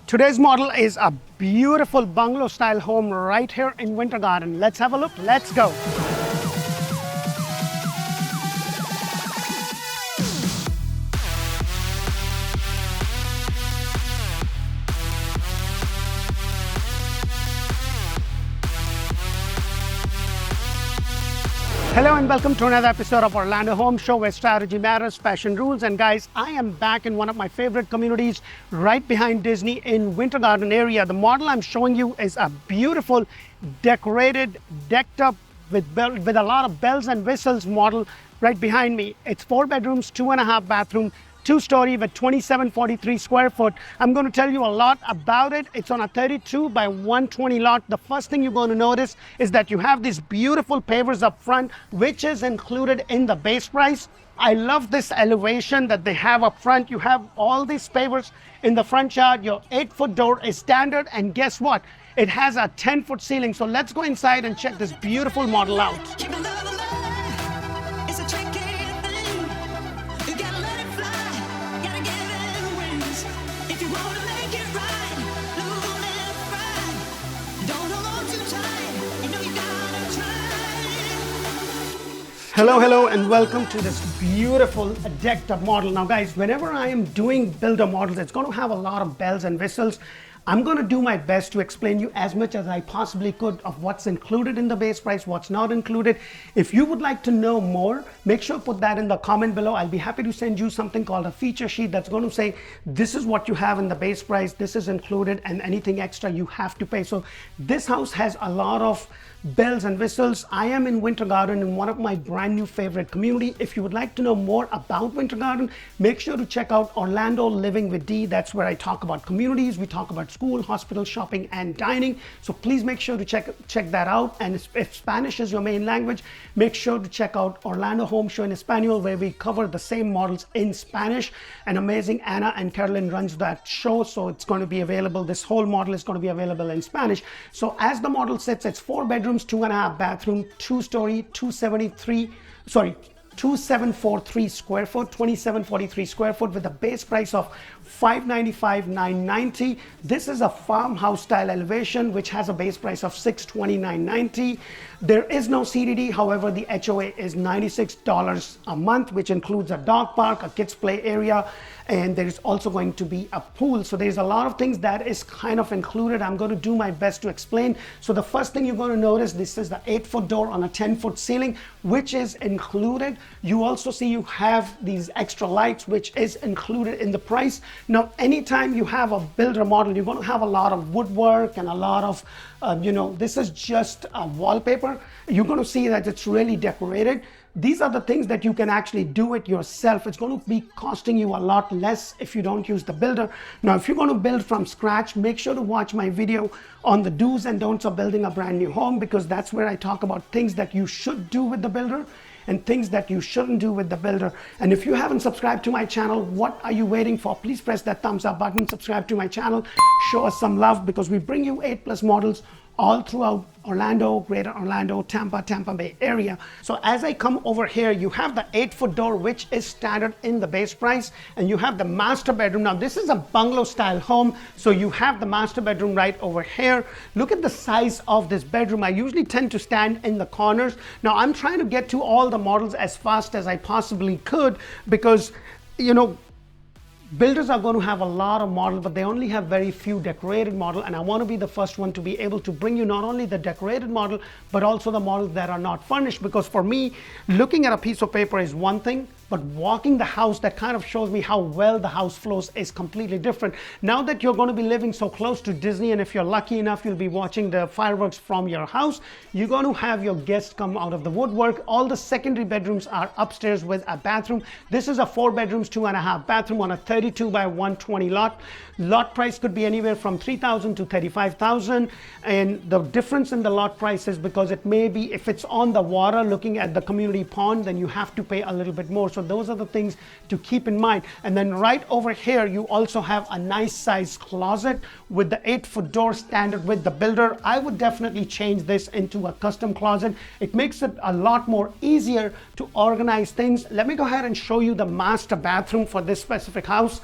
Today's model is a beautiful bungalow style home right here in Winter Garden. Let's have a look. Let's go. Hello and welcome to another episode of Orlandohomeshow, where strategy matters, fashion rules. And guys, I am back in one of my favorite communities right behind Disney in Winter Garden area. The model I'm showing you is a beautiful, decorated, decked up with a lot of bells and whistles model right behind me. It's 4 bedrooms, 2.5 bathroom, 2-story with 2743 square foot. I'm going to tell you a lot about it. It's on a 32 by 120 lot. The first thing you're going to notice is that you have these beautiful pavers up front, which is included in the base price. I love this elevation that they have up front. You have all these pavers in the front yard. Your 8-foot door is standard, and guess what? It has a 10-foot ceiling. So let's go inside and check this beautiful model out. Hello and welcome to this beautiful decked up model. Now guys, whenever I am doing builder models, it's going to have a lot of bells and whistles. I'm going to do my best to explain you as much as I possibly could of what's included in the base price, what's not included. If you would like to know more, make sure to put that in the comment below. I'll be happy to send you something called a feature sheet that's going to say this is what you have in the base price, this is included, and anything extra you have to pay. So this house has a lot of bells and whistles. I am in Winter Garden in one of my brand new favorite community. If you would like to know more about Winter Garden, make sure to check out Orlando Living with D. That's where I talk about communities. We talk about school, hospital, shopping, and dining. So please make sure to check that out. And if Spanish is your main language, make sure to check out Orlandohomeshow in Espanol, where we cover the same models in Spanish. And amazing Anna and Carolyn runs that show, so it's going to be available. This whole model is going to be available in Spanish. So as the model sits, it's 4 bedrooms, 2.5 bathroom, 2-story, 2743 square foot, 2743 square foot, with a base price of $595,990. This is a farmhouse style elevation which has a base price of $629,990. There is no CDD. However, the HOA is $96 a month, which includes a dog park, a kids play area, and there is also going to be a pool. So there's a lot of things that is kind of included. I'm going to do my best to explain. So the first thing you're going to notice, this is the 8-foot door on a 10-foot ceiling, which is included. You also see you have these extra lights, which is included in the price. Now, anytime you have a builder model, you're going to have a lot of woodwork and a lot of, this is just a wallpaper. You're going to see that it's really decorated. These are the things that you can actually do it yourself. It's going to be costing you a lot less if you don't use the builder. Now, if you're going to build from scratch, make sure to watch my video on the do's and don'ts of building a brand new home, because that's where I talk about things that you should do with the builder and things that you shouldn't do with the builder. And if you haven't subscribed to my channel, what are you waiting for? Please press that thumbs up button, subscribe to my channel, show us some love, because we bring you 8+ models all throughout Orlando, Greater Orlando, Tampa Bay area. So as I come over here, you have the 8-foot door, which is standard in the base price, and you have the master bedroom. Now this is a bungalow style home, so you have the master bedroom right over here. Look at the size of this bedroom. I usually tend to stand in the corners. Now I'm trying to get to all the models as fast as I possibly could, because builders are going to have a lot of models, but they only have very few decorated model, and I want to be the first one to be able to bring you not only the decorated model, but also the models that are not furnished. Because for me, looking at a piece of paper is one thing, but walking the house, that kind of shows me how well the house flows, is completely different. Now that you're going to be living so close to Disney, and if you're lucky enough, you'll be watching the fireworks from your house, you're going to have your guests come out of the woodwork. All the secondary bedrooms are upstairs with a bathroom. This is a 4 bedrooms, 2.5 bathroom on a 32 by 120 lot. Lot price could be anywhere from $3,000 to $35,000. And the difference in the lot price is because it may be, if it's on the water looking at the community pond, then you have to pay a little bit more. So those are the things to keep in mind. And then right over here, you also have a nice size closet with the 8-foot door standard with the builder. I would definitely change this into a custom closet. It makes it a lot more easier to organize things. Let me go ahead and show you the master bathroom for this specific house.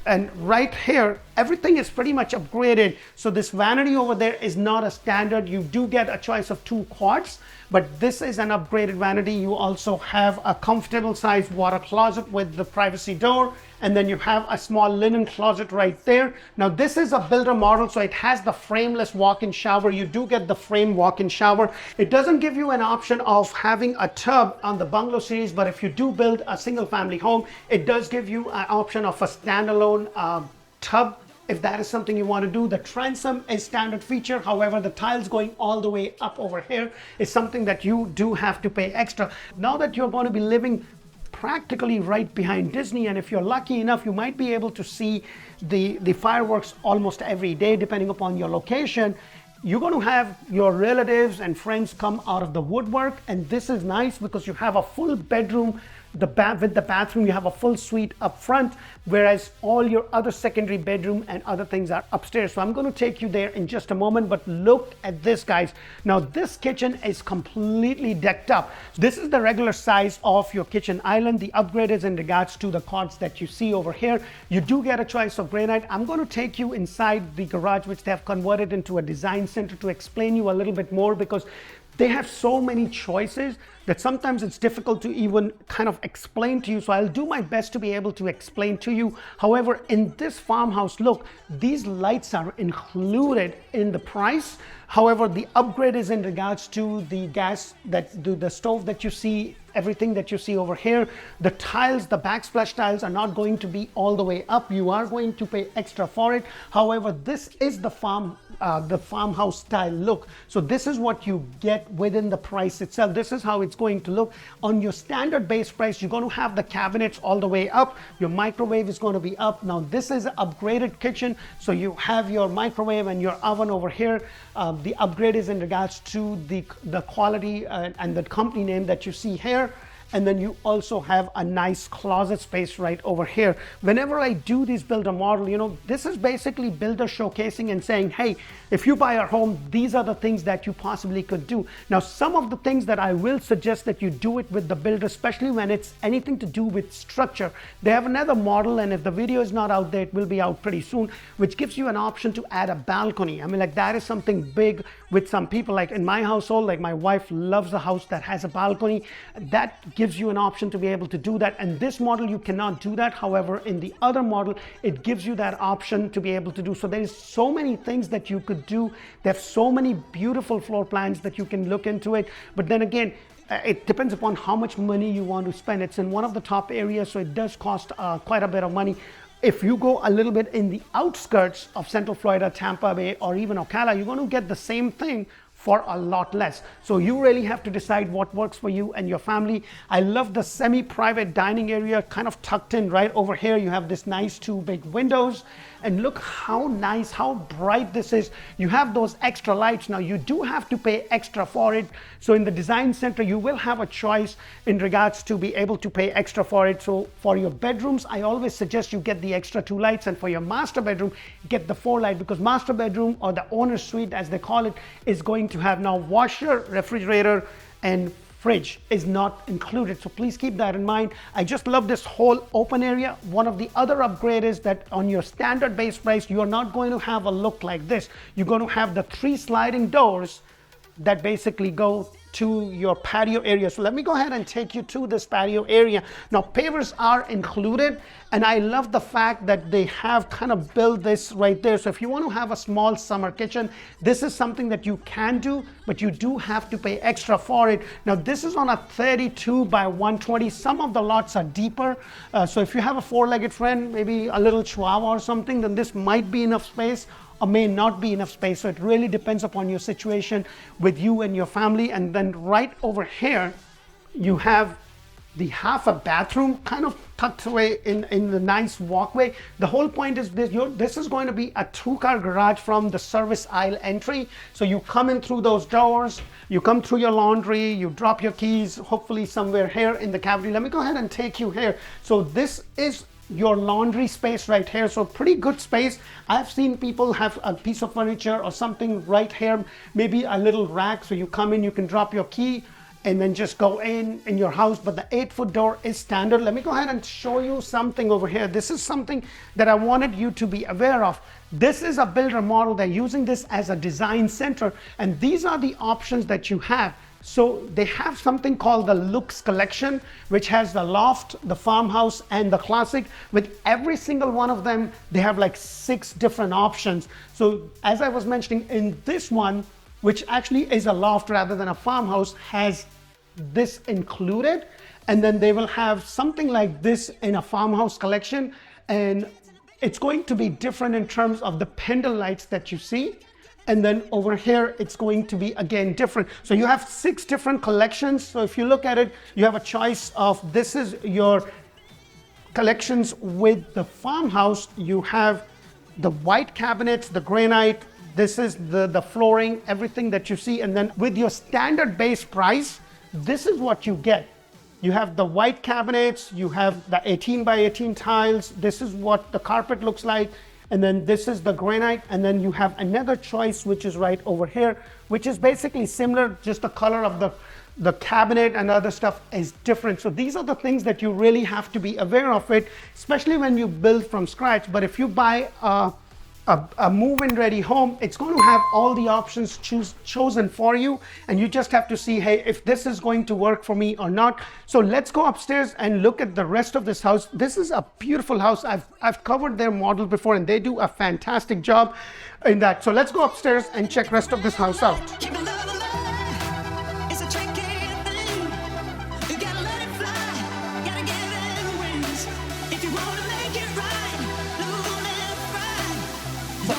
And right here, everything is pretty much upgraded. So this vanity over there is not a standard. You do get a choice of 2 quarts, but this is an upgraded vanity. You also have a comfortable sized water closet with the privacy door, and then you have a small linen closet right there. Now this is a builder model, so it has the frameless walk-in shower. You do get the frame walk-in shower. It doesn't give you an option of having a tub on the Bungalow series, but if you do build a single family home, it does give you an option of a standalone tub, if that is something you want to do. The transom is standard feature. However, the tiles going all the way up over here is something that you do have to pay extra. Now that you're going to be living practically right behind Disney, and if you're lucky enough, you might be able to see the fireworks almost every day, depending upon your location. You're going to have your relatives and friends come out of the woodwork, and this is nice because you have a full bedroom. With the bathroom, you have a full suite up front, whereas all your other secondary bedroom and other things are upstairs. So I'm going to take you there in just a moment, but look at this, guys. Now this kitchen is completely decked up. This is the regular size of your kitchen island. The upgrade is in regards to the cords that you see over here. You do get a choice of granite. I'm going to take you inside the garage, which they have converted into a design center, to explain you a little bit more, because they have so many choices that sometimes it's difficult to even kind of explain to you. So I'll do my best to be able to explain to you. However, in this farmhouse, look, these lights are included in the price. However, the upgrade is in regards to the gas, the stove that you see, everything that you see over here. The tiles, the backsplash tiles are not going to be all the way up. You are going to pay extra for it. However, this is the farmhouse style look. So this is what you get within the price itself. This is how it's going to look. On your standard base price, you're going to have the cabinets all the way up. Your microwave is going to be up. Now this is an upgraded kitchen, so you have your microwave and your oven over here. The upgrade is in regards to the quality and the company name that you see here. And then you also have a nice closet space right over here. Whenever I do this builder model, this is basically builder showcasing and saying, hey, if you buy our home, these are the things that you possibly could do. Now, some of the things that I will suggest that you do it with the builder, especially when it's anything to do with structure. They have another model, and if the video is not out there, it will be out pretty soon, which gives you an option to add a balcony. I mean, like, that is something big with some people. Like in my household, like my wife loves a house that has a balcony. That gives you an option to be able to do that. And this model, you cannot do that. However, in the other model, it gives you that option to be able to do. So there's so many things that you could do. There's so many beautiful floor plans that you can look into it. But then again, it depends upon how much money you want to spend. It's in one of the top areas, so it does cost quite a bit of money. If you go a little bit in the outskirts of Central Florida, Tampa Bay, or even Ocala, you're going to get the same thing for a lot less. So you really have to decide what works for you and your family. I love the semi-private dining area kind of tucked in right over here. You have this nice 2 big windows, and look how nice, how bright this is. You have those extra lights. Now you do have to pay extra for it. So in the design center, you will have a choice in regards to be able to pay extra for it. So for your bedrooms, I always suggest you get the extra 2 lights, and for your master bedroom, get the 4 light, because master bedroom, or the owner's suite as they call it, is going to have now washer, refrigerator, and fridge is not included. So please keep that in mind. I just love this whole open area. One of the other upgrades is that on your standard base price, you are not going to have a look like this. You're going to have the 3 sliding doors that basically go to your patio area. So let me go ahead and take you to this patio area. Now pavers are included, and I love the fact that they have kind of built this right there. So if you want to have a small summer kitchen, this is something that you can do, but you do have to pay extra for it. Now this is on a 32 by 120. Some of the lots are deeper. So if you have a 4-legged friend, maybe a little chihuahua or something, then this might be enough space, or may not be enough space. So it really depends upon your situation with you and your family. And then right over here, you have the half a bathroom kind of tucked away in the nice walkway. The whole point is this is going to be a 2-car garage from the service aisle entry. So you come in through those doors, you come through your laundry, you drop your keys, hopefully somewhere here in the cavity. Let me go ahead and take you here. So this is your laundry space right here. So pretty good space. I've seen people have a piece of furniture or something right here, maybe a little rack. So you come in, you can drop your key, and then just go in your house. But the 8-foot door is standard. Let me go ahead and show you something over here. This is something that I wanted you to be aware of. This is a builder model. They're using this as a design center, and these are the options that you have. So they have something called the Looks collection, which has the loft, the farmhouse, and the classic. With every single one of them, they have like 6 different options. So as I was mentioning, in this one, which actually is a loft rather than a farmhouse, has this included. And then they will have something like this in a farmhouse collection. And it's going to be different in terms of the pendant lights that you see. And then over here, it's going to be again different. So you have 6 different collections. So if you look at it, you have a choice of, this is your collections with the farmhouse. You have the white cabinets, the granite, this is the flooring, everything that you see. And then with your standard base price, this is what you get. You have the white cabinets, you have the 18 by 18 tiles. This is what the carpet looks like. And then this is the granite, and then you have another choice, which is right over here, which is basically similar, just the color of the cabinet and other stuff is different. So these are the things that you really have to be aware of it, especially when you build from scratch. But if you buy a move-in ready home, it's going to have all the options chosen for you, and you just have to see, hey, if this is going to work for me or not. So let's go upstairs and look at the rest of this house. This is a beautiful house. I've covered their model before, and they do a fantastic job in that. So let's go upstairs and check rest of this house out.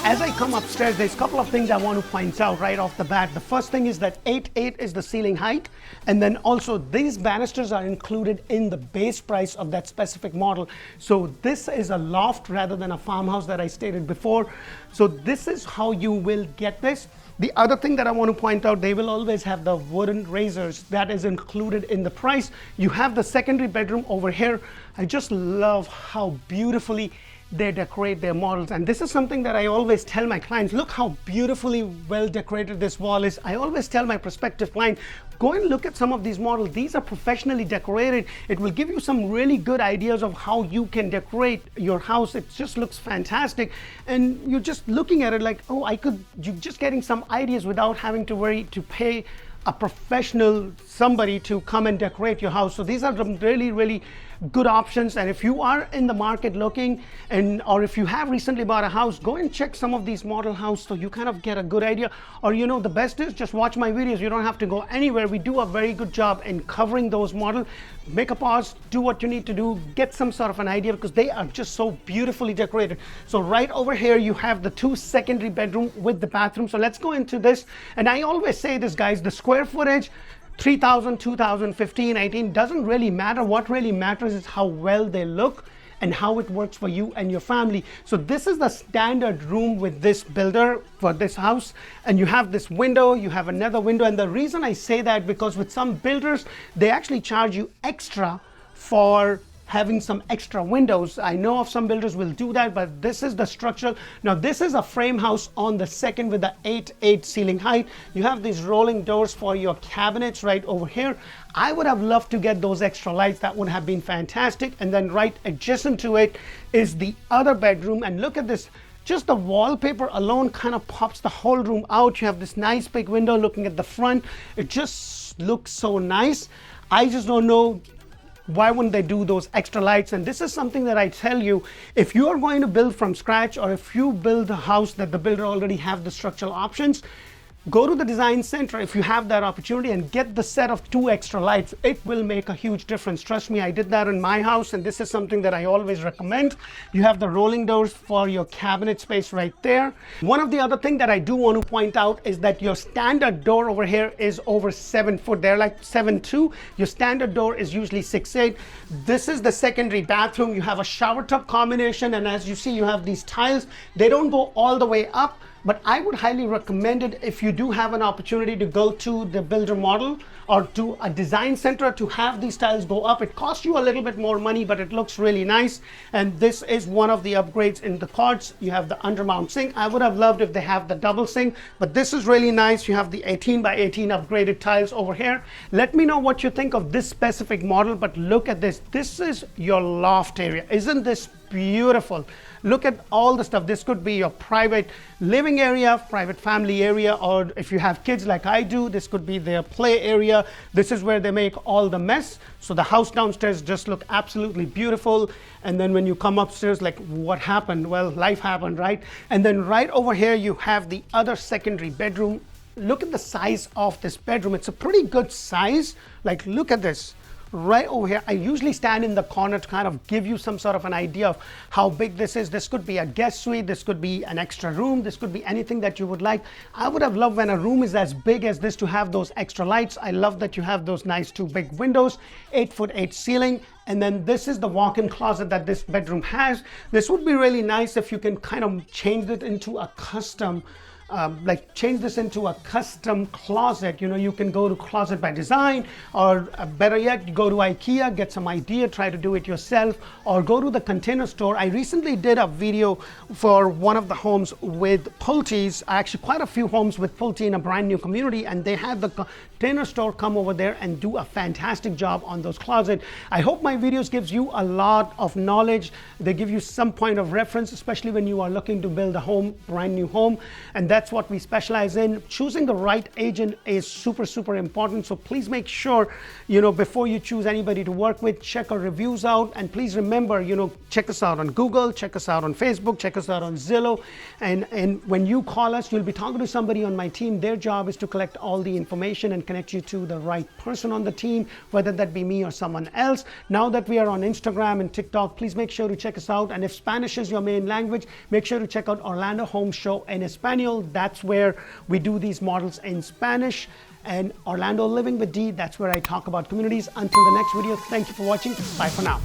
As I come upstairs, there's a couple of things I want to point out right off the bat. The first thing is that 8'8" is the ceiling height. And then also these banisters are included in the base price of that specific model. So this is a loft rather than a farmhouse that I stated before. So this is how you will get this. The other thing that I want to point out, they will always have the wooden raisers that is included in the price. You have the secondary bedroom over here. I just love how beautifully they decorate their models, and this is something that I always tell my clients. Look how beautifully well decorated this wall is. I always tell my prospective client, go and look at some of these models. These are professionally decorated. It will give you some really good ideas of how you can decorate your house. It just looks fantastic, and you're just looking at it like, oh, you're just getting some ideas without having to worry to pay a professional somebody to come and decorate your house. So these are some really, really good options. And if you are in the market looking, or if you have recently bought a house, go and check some of these model houses so you kind of get a good idea. Or the best is just watch my videos. You don't have to go anywhere. We do a very good job in covering those models. Make a pause, do what you need to do, get some sort of an idea, because they are just so beautifully decorated. So right over here you have the 2 secondary bedroom with the bathroom. So let's go into this. And I always say this, guys, the square footage, 3,000, 2,000, 15, 18, doesn't really matter. What really matters is how well they look and how it works for you and your family. So this is the standard room with this builder for this house. And you have this window, you have another window. And the reason I say that, because with some builders, they actually charge you extra for having some extra windows. I know of some builders will do that, but this is the structural. Now this is a frame house on the second with the 8'8" ceiling height. You have these rolling doors for your cabinets right over here. I would have loved to get those extra lights. That would have been fantastic. And then right adjacent to it is the other bedroom. And look at this. Just the wallpaper alone kind of pops the whole room out. You have this nice big window looking at the front. It just looks so nice. I just don't know, why wouldn't they do those extra lights? And this is something that I tell you, if you are going to build from scratch, or if you build a house that the builder already have the structural options, go to the design center if you have that opportunity and get the set of 2 extra lights. It will make a huge difference. Trust me, I did that in my house, and this is something that I always recommend. You have the rolling doors for your cabinet space right there. One of the other things that I do want to point out is that your standard door over here is over 7 foot. They're like 7'2". Your standard door is usually 6'8". This is the secondary bathroom. You have a shower tub combination, and as you see, you have these tiles. They don't go all the way up. but I would highly recommend it if you do have an opportunity to go to the builder model or to a design center to have these tiles go up. It costs you a little bit more money, but it looks really nice. And this is one of the upgrades in the cards. You have the undermount sink. I would have loved if they have the double sink, but this is really nice. You have the 18 by 18 upgraded tiles over here. Let me know what you think of this specific model, but look at this. This is your loft area. Isn't this beautiful? Look at all the stuff. This could be your private living area, private family area, or if you have kids like I do, this could be their play area. This is where they make all the mess. So the house downstairs just look absolutely beautiful. And then when you come upstairs, like what happened? Well, life happened, right? And then right over here, you have the other secondary bedroom. Look at the size of this bedroom. It's a pretty good size. Like, look at this. Right over here, I usually stand in the corner to kind of give you some sort of an idea of how big this is. This could be a guest suite, this could be an extra room, this could be anything that you would like. I would have loved when a room is as big as this to have those extra lights. I love that you have those nice 2 big windows, 8'8" ceiling. And then this is the walk-in closet that this bedroom has. This would be really nice if you can kind of change it into a custom change this into a custom closet. You know, you can go to Closet by Design, or better yet, go to IKEA, get some idea, try to do it yourself, or go to the Container Store. I recently did a video for one of the homes with Pulte's, actually quite a few homes with Pulte in a brand new community, and they had the Container Store come over there and do a fantastic job on those closets. I hope my videos gives you a lot of knowledge. They give you some point of reference, especially when you are looking to build a home, brand new home, and that's what we specialize in. Choosing the right agent is super important. So please make sure, you know, before you choose anybody to work with, check our reviews out. And please remember, you know, check us out on Google, check us out on Facebook, check us out on Zillow. And when you call us, you'll be talking to somebody on my team. Their job is to collect all the information and connect you to the right person on the team, whether that be me or someone else. Now that we are on Instagram and TikTok, please make sure to check us out. And if Spanish is your main language, make sure to check out Orlandohomeshow en Espanol. That's where we do these models in Spanish. And Orlando Living with D, that's where I talk about communities. Until the next video, thank you for watching. Bye for now.